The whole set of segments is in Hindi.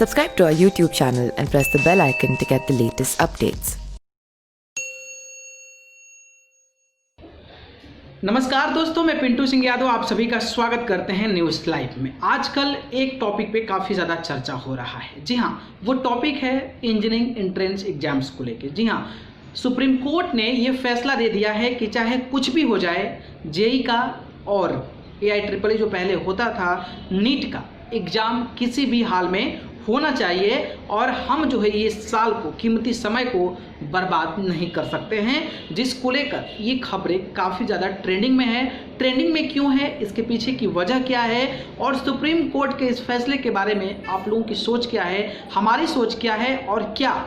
Subscribe to our YouTube channel and press the bell icon to get the latest updates. नमस्कार दोस्तों, मैं पिंटू सिंह यादव आप सभी का स्वागत करते हैं न्यूज़ लाइव में। आजकल एक टॉपिक पे काफ़ी ज़्यादा चर्चा हो रहा है। जी हाँ, वो टॉपिक है इंजीनियरिंग एंट्रेंस एग्जाम्स को लेकर। जी हाँ, सुप्रीम कोर्ट ने ये फैसला दे दिया है कि चाहे कुछ भी हो जाए, जेई का और AIEEE जो पहले होता था, नीट का एग्ज़ाम किसी भी हाल में होना चाहिए और हम जो है ये साल को, कीमती समय को बर्बाद नहीं कर सकते हैं, जिसको लेकर ये खबरें काफ़ी ज़्यादा ट्रेंडिंग में है। ट्रेंडिंग में क्यों है, इसके पीछे की वजह क्या है और सुप्रीम कोर्ट के इस फैसले के बारे में आप लोगों की सोच क्या है, हमारी सोच क्या है और क्या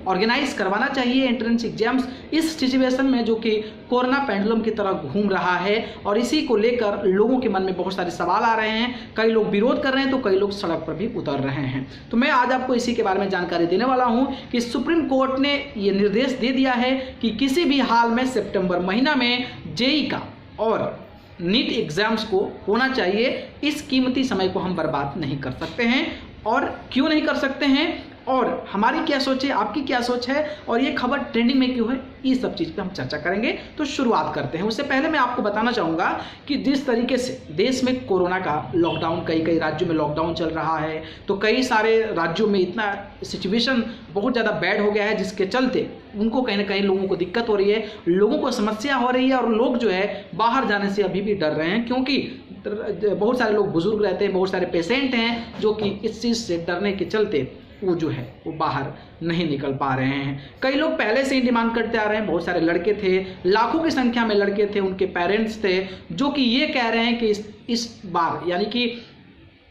ऑर्गेनाइज करवाना चाहिए एंट्रेंस एग्जाम्स इस सिचुएशन में जो कि कोरोना पेंडुलम की तरह घूम रहा है। और इसी को लेकर लोगों के मन में बहुत सारे सवाल आ रहे हैं। कई लोग विरोध कर रहे हैं तो कई लोग सड़क पर भी उतर रहे हैं। तो मैं आज आपको इसी के बारे में जानकारी देने वाला हूं कि सुप्रीम कोर्ट ने ये निर्देश दे दिया है कि किसी भी हाल में सितंबर महीना में जेई का और नीट एग्जाम्स को होना चाहिए। इस कीमती समय को हम बर्बाद नहीं कर सकते हैं। और क्यों नहीं कर सकते हैं और हमारी क्या सोच है, आपकी क्या सोच है और ये खबर ट्रेंडिंग में क्यों है, इस सब चीज़ पे हम चर्चा करेंगे। तो शुरुआत करते हैं। उससे पहले मैं आपको बताना चाहूँगा कि जिस तरीके से देश में कोरोना का लॉकडाउन, कई राज्यों में लॉकडाउन चल रहा है, तो कई सारे राज्यों में इतना सिचुएशन बहुत ज़्यादा बैड हो गया है, जिसके चलते उनको कहीं ना कहीं लोगों को दिक्कत हो रही है, लोगों को समस्या हो रही है और लोग जो है बाहर जाने से अभी भी डर रहे हैं, क्योंकि बहुत सारे लोग बुजुर्ग रहते हैं, बहुत सारे पेशेंट हैं जो कि इस चीज़ से डरने के चलते वो जो है वो बाहर नहीं निकल पा रहे हैं। कई लोग पहले से ही डिमांड करते आ रहे हैं। बहुत सारे लड़के थे, लाखों की संख्या में लड़के थे, उनके पेरेंट्स थे जो कि ये कह रहे हैं कि इस बार यानी कि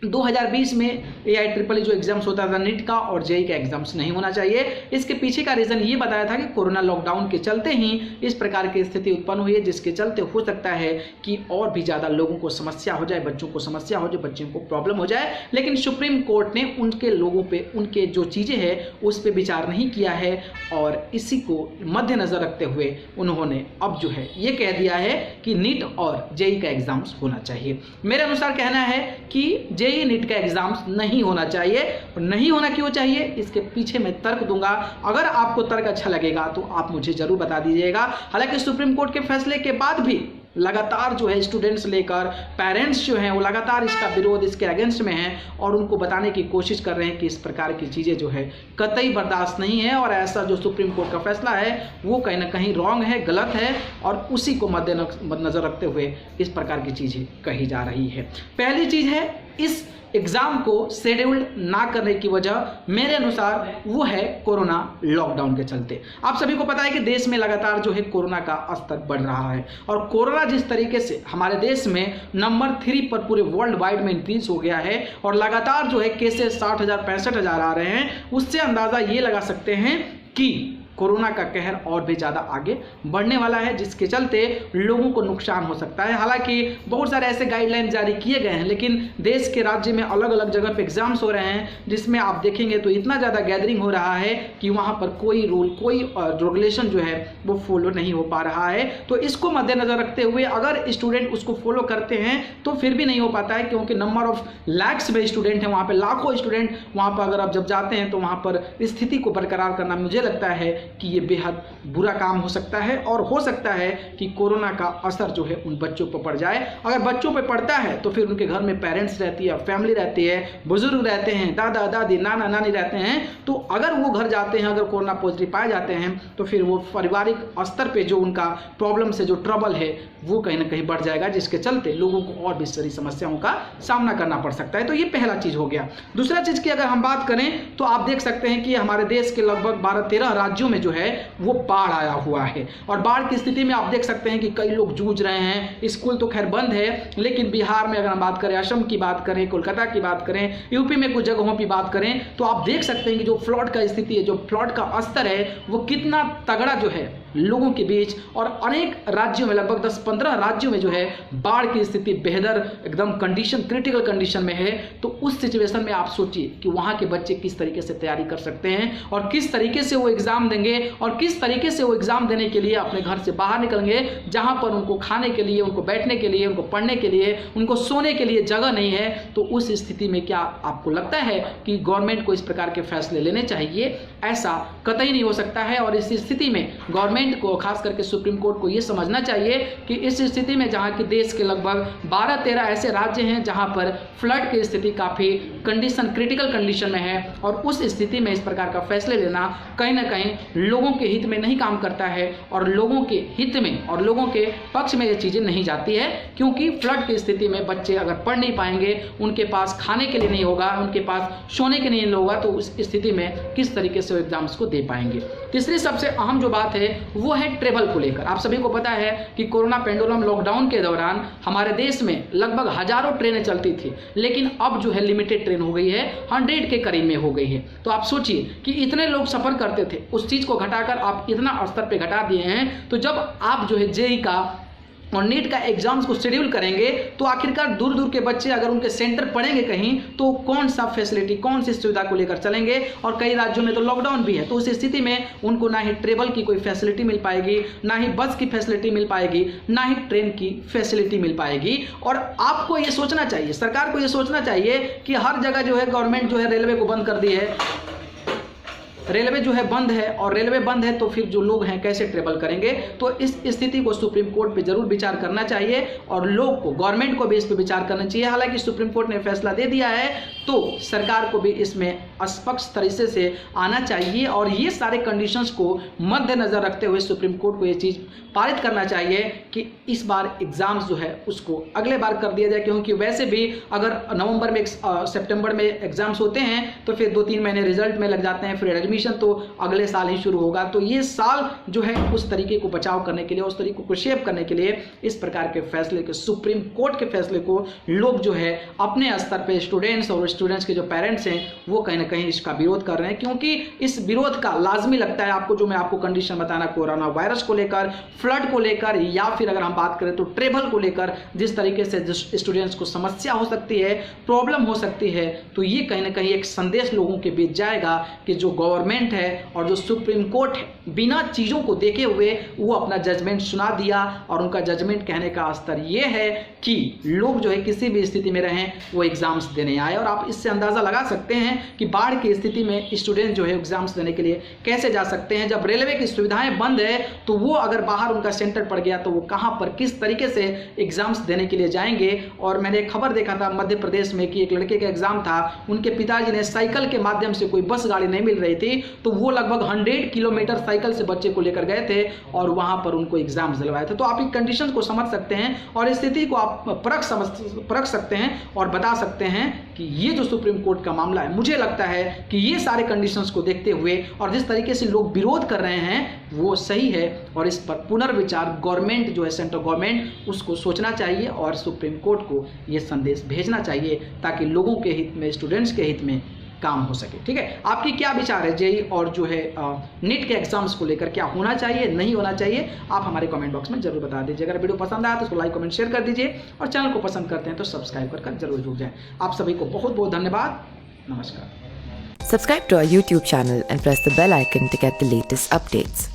2020 में AIEEE जो एग्जाम्स होता था नीट का और जेई का एग्जाम्स नहीं होना चाहिए। इसके पीछे का रीज़न ये बताया था कि कोरोना लॉकडाउन के चलते ही इस प्रकार की स्थिति उत्पन्न हुई है, जिसके चलते हो सकता है कि और भी ज़्यादा लोगों को समस्या हो जाए, बच्चों को समस्या हो जाए, बच्चों को प्रॉब्लम हो जाए। लेकिन सुप्रीम कोर्ट ने उनके लोगों पर, उनके जो चीज़ें हैं उस पर विचार नहीं किया है और इसी को मद्देनज़र रखते हुए उन्होंने अब जो है ये कह दिया है कि नीट और जेई का एग्जाम्स होना चाहिए। मेरे अनुसार कहना है कि जेई नीट का एग्जाम्स नहीं होना चाहिए। और नहीं होना क्यों चाहिए, इसके पीछे मैं तर्क दूंगा। अगर आपको तर्क अच्छा लगेगा तो आप मुझे जरूर बता दीजिएगा। हालांकि सुप्रीम कोर्ट के फैसले के बाद भी लगातार जो है स्टूडेंट्स लेकर पेरेंट्स जो हैं वो लगातार इसका विरोध, इसके अगेंस्ट में हैं और उनको बताने की कोशिश कर रहे हैं कि इस प्रकार की चीज़ें जो है कतई बर्दाश्त नहीं है और ऐसा जो सुप्रीम कोर्ट का फैसला है वो कहीं ना कहीं रॉन्ग है, गलत है और उसी को मद्देनजर रखते हुए इस प्रकार की चीज़ें कही जा रही है। पहली चीज़ है, इस एग्ज़ाम को शेड्यूल्ड ना करने की वजह मेरे अनुसार वो है कोरोना लॉकडाउन के चलते। आप सभी को पता है कि देश में लगातार जो है कोरोना का स्तर बढ़ रहा है और कोरोना जिस तरीके से हमारे देश में नंबर 3 पर पूरे वर्ल्ड वाइड में इंक्रीज हो गया है और लगातार जो है केसेस 60,000 65,000 आ रहे हैं, उससे अंदाज़ा ये लगा सकते हैं कि कोरोना का कहर और भी ज़्यादा आगे बढ़ने वाला है, जिसके चलते लोगों को नुकसान हो सकता है। हालांकि बहुत सारे ऐसे गाइडलाइन जारी किए गए हैं, लेकिन देश के राज्य में अलग अलग जगह पे एग्जाम्स हो रहे हैं, जिसमें आप देखेंगे तो इतना ज़्यादा गैदरिंग हो रहा है कि वहाँ पर कोई रूल, कोई रेगुलेशन जो है वो फॉलो नहीं हो पा रहा है। तो इसको मद्देनज़र रखते हुए अगर स्टूडेंट उसको फॉलो करते हैं तो फिर भी नहीं हो पाता है, क्योंकि नंबर ऑफ लैक्स में स्टूडेंट हैं, वहाँ पर लाखों स्टूडेंट वहाँ पर अगर आप जब जाते हैं तो वहाँ पर स्थिति को बरकरार करना मुझे लगता है कि ये बेहद बुरा काम हो सकता है और हो सकता है कि कोरोना का असर जो है उन बच्चों पर पड़ जाए। अगर बच्चों पर पड़ता है तो फिर उनके घर में पेरेंट्स रहती है, फैमिली रहती है, बुजुर्ग रहते हैं, दादा दादी, नाना नानी रहते हैं, तो अगर वो घर जाते हैं, अगर कोरोना पॉजिटिव पाए जाते हैं तो फिर वो पारिवारिक स्तर पर जो उनका प्रॉब्लम से जो ट्रबल है वो कहीं ना कहीं बढ़ जाएगा, जिसके चलते लोगों को और भी सारी समस्याओं का सामना करना पड़ सकता है। तो ये पहला चीज़ हो गया। दूसरा चीज़ की अगर हम बात करें तो आप देख सकते हैं कि हमारे देश के लगभग 12-13 राज्यों में जो है वो बाढ़ आया हुआ है और बाढ़ की स्थिति में आप देख सकते हैं कि कई लोग जूझ रहे हैं। स्कूल तो खैर बंद है, लेकिन बिहार में अगर हम बात करें, असम की बात करें, कोलकाता की बात करें, यूपी में कुछ जगहों की बात करें, तो आप देख सकते हैं कि जो फ्लड का स्थिति है, जो फ्लड का स्तर है वो कितना तगड़ा जो है लोगों के बीच, और अनेक राज्यों में लगभग 10-15 राज्यों में जो है बाढ़ की स्थिति बेहतर एकदम कंडीशन, क्रिटिकल कंडीशन में है। तो उस सिचुएशन में आप सोचिए कि वहाँ के बच्चे किस तरीके से तैयारी कर सकते हैं और किस तरीके से वो एग्ज़ाम देंगे और किस तरीके से वो एग्ज़ाम देने के लिए अपने घर से बाहर निकलेंगे, जहाँ पर उनको खाने के लिए, उनको बैठने के लिए, उनको पढ़ने के लिए, उनको सोने के लिए जगह नहीं है। तो उस स्थिति में क्या आपको लगता है कि गवर्नमेंट को इस प्रकार के फैसले लेने चाहिए? ऐसा कतई नहीं हो सकता है। और इस स्थिति में गवर्नमेंट को, खास करके सुप्रीम कोर्ट को ये समझना चाहिए कि इस स्थिति में जहाँ कि देश के लगभग 12-13 ऐसे राज्य हैं जहाँ पर फ्लड की स्थिति काफ़ी क्रिटिकल कंडीशन में है, और उस स्थिति में इस प्रकार का फैसले लेना कहीं ना कहीं लोगों के हित में नहीं काम करता है और लोगों के हित में और लोगों के पक्ष में ये चीज़ें नहीं जाती है। क्योंकि फ्लड की स्थिति में बच्चे अगर पढ़ नहीं पाएंगे, उनके पास खाने के लिए नहीं होगा, उनके पास सोने के लिए नहीं होगा, तो उस स्थिति में किस तरीके से वो एग्जाम्स को दे पाएंगे। तीसरी सबसे अहम जो बात है वो है ट्रेवल को लेकर। आप सभी को पता है कि कोरोना पेंडुलम लॉकडाउन के दौरान हमारे देश में लगभग हजारों ट्रेनें चलती थी, लेकिन अब जो है लिमिटेड ट्रेन हो गई है, 100 के करीब में हो गई है। तो आप सोचिए कि इतने लोग सफर करते थे, उस चीज़ को घटाकर आप इतना स्तर पे घटा दिए हैं। तो जब आप जो है जेईई का और नीट का एग्जाम्स को शेड्यूल करेंगे तो आखिरकार दूर दूर के बच्चे अगर उनके सेंटर पड़ेंगे कहीं तो कौन सा फैसिलिटी, कौन सी सुविधा को लेकर चलेंगे? और कई राज्यों में तो लॉकडाउन भी है। तो उस स्थिति में उनको ना ही ट्रेवल की कोई फैसिलिटी मिल पाएगी, ना ही बस की फैसिलिटी मिल पाएगी, ना ही ट्रेन की फैसिलिटी मिल पाएगी। और आपको ये सोचना चाहिए, सरकार को ये सोचना चाहिए कि हर जगह जो है गवर्नमेंट जो है रेलवे को बंद कर दी है, रेलवे जो है बंद है, और रेलवे बंद है तो फिर जो लोग हैं कैसे ट्रेवल करेंगे? तो इस स्थिति को सुप्रीम कोर्ट पे जरूर विचार करना चाहिए और लोग को, गवर्नमेंट को भी इस पे विचार करना चाहिए। हालांकि सुप्रीम कोर्ट ने फैसला दे दिया है तो सरकार को भी इसमें स्पष्ट तरीके से आना चाहिए और ये सारे कंडीशंस को मद्देनजर रखते हुए सुप्रीम कोर्ट को ये चीज़ पारित करना चाहिए कि इस बार एग्जाम्स जो है उसको अगले बार कर दिया जाए। क्योंकि वैसे भी अगर नवंबर में, सितंबर में एग्जाम्स होते हैं तो फिर 2-3 महीने रिजल्ट में लग जाते हैं, फिर एडमिशन तो अगले साल ही शुरू होगा। तो ये साल जो है उस तरीके को बचाव करने के लिए, उस तरीके को शेप करने के लिए इस प्रकार के फैसले के, सुप्रीम कोर्ट के फैसले को लोग जो है अपने स्तर पे, स्टूडेंट्स और स्टूडेंट्स के जो पेरेंट्स हैं वो कहीं ना कहीं इसका विरोध कर रहे हैं। क्योंकि इस विरोध का लाजमी लगता है आपको, जो मैं आपको कंडीशन बताना, कोरोना वायरस को लेकर, फ्लड को लेकर, या फिर अगर हम बात करें तो ट्रेवल को लेकर जिस तरीके से स्टूडेंट्स को समस्या हो सकती है, प्रॉब्लम हो सकती है, तो ये कहीं ना कहीं एक संदेश लोगों के बीच जाएगा कि जो गवर्नमेंट है और जो सुप्रीम कोर्ट है बिना चीज़ों को देखे हुए वो अपना जजमेंट सुना दिया। और उनका जजमेंट कहने का स्तर ये है कि लोग जो है किसी भी स्थिति में रहें वो एग्जाम्स देने आए। और आप इससे अंदाज़ा लगा सकते हैं कि बाढ़ की स्थिति में स्टूडेंट जो है एग्जाम्स देने के लिए कैसे जा सकते हैं। जब रेलवे की सुविधाएं बंद है तो वो अगर बाहर उनका सेंटर पड़ गया तो वो कहाँ पर, किस तरीके से एग्जाम्स देने के लिए जाएंगे। और मैंने एक खबर देखा था मध्य प्रदेश में कि एक लड़के का एग्जाम था, उनके पिताजी ने साइकिल के माध्यम से, कोई बस गाड़ी नहीं मिल रही थी तो वो लगभग 100 किलोमीटर साइकिल से बच्चे को लेकर गए थे और वहां पर उनको एग्जाम्स दिलवाए थे। तो आप इन कंडीशन को समझ सकते हैं और स्थिति को आप परख सकते हैं और बता सकते हैं कि ये जो सुप्रीम कोर्ट का मामला है, मुझे लगता है कि ये सारे कंडीशंस को देखते हुए और जिस तरीके से लोग विरोध कर रहे हैं वो सही है। और इस पर पुनर्विचार गवर्नमेंट जो है, सेंट्रल गवर्नमेंट, उसको सोचना चाहिए और सुप्रीम कोर्ट को ये संदेश भेजना चाहिए ताकि लोगों के हित में, स्टूडेंट्स के हित में काम हो सके। ठीक है, आपकी क्या विचार है जेईई और जो है नीट के एग्जाम्स को लेकर? क्या होना चाहिए, नहीं होना चाहिए? आप हमारे कमेंट बॉक्स में जरूर बता दीजिए। अगर वीडियो पसंद आया तो उसको लाइक, कमेंट, शेयर कर दीजिए और चैनल को पसंद करते हैं तो सब्सक्राइब कर जरूर जुड़ जाएं। आप सभी को बहुत बहुत धन्यवाद। नमस्कार। Subscribe to our YouTube channel and press the bell icon to get the latest updates.